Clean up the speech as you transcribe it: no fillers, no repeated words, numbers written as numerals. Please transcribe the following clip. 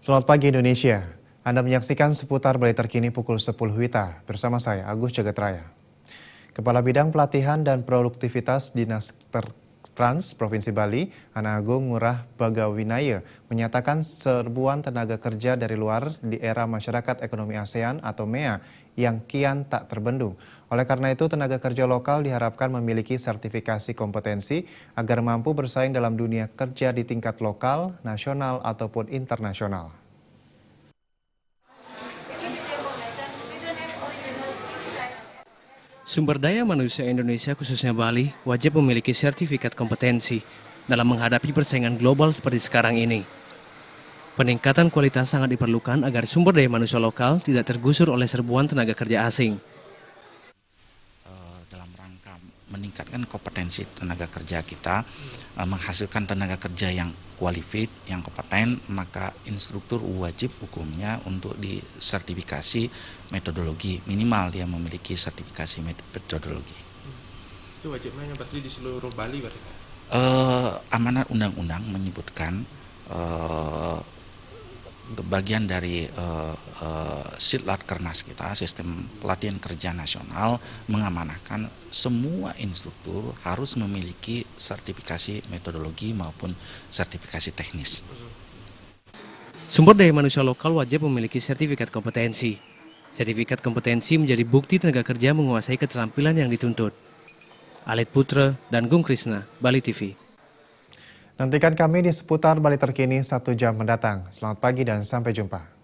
Selamat pagi Indonesia. Anda menyaksikan seputar Bali terkini pukul 10 WITA bersama saya Agus Jagatraya. Kepala Bidang Pelatihan dan Produktivitas Dinas Trans Provinsi Bali, Ana Agung Ngurah Bagawinaya, menyatakan serbuan tenaga kerja dari luar di era masyarakat ekonomi ASEAN atau MEA yang kian tak terbendung. Oleh karena itu, tenaga kerja lokal diharapkan memiliki sertifikasi kompetensi agar mampu bersaing dalam dunia kerja di tingkat lokal, nasional, ataupun internasional. Sumber daya manusia Indonesia khususnya Bali wajib memiliki sertifikat kompetensi dalam menghadapi persaingan global seperti sekarang ini. Peningkatan kualitas sangat diperlukan agar sumber daya manusia lokal tidak tergusur oleh serbuan tenaga kerja asing. Dalam rangka meningkatkan kompetensi tenaga kerja kita, menghasilkan tenaga kerja yang qualified, yang kompeten, maka instruktur wajib hukumnya untuk disertifikasi metodologi, minimal dia memiliki sertifikasi metodologi. Itu wajibnya berarti di seluruh Bali berarti? Amanat undang-undang menyebutkan bagian dari Sitlat Kernas kita, sistem pelatihan kerja nasional, mengamanahkan semua instruktur harus memiliki sertifikasi metodologi maupun sertifikasi teknis. Sumber daya manusia lokal wajib memiliki sertifikat kompetensi. Sertifikat kompetensi menjadi bukti tenaga kerja menguasai keterampilan yang dituntut. Alit Putra dan Gung Krisna, Bali TV. Nantikan kami di seputar Bali terkini 1 jam mendatang. Selamat pagi dan sampai jumpa.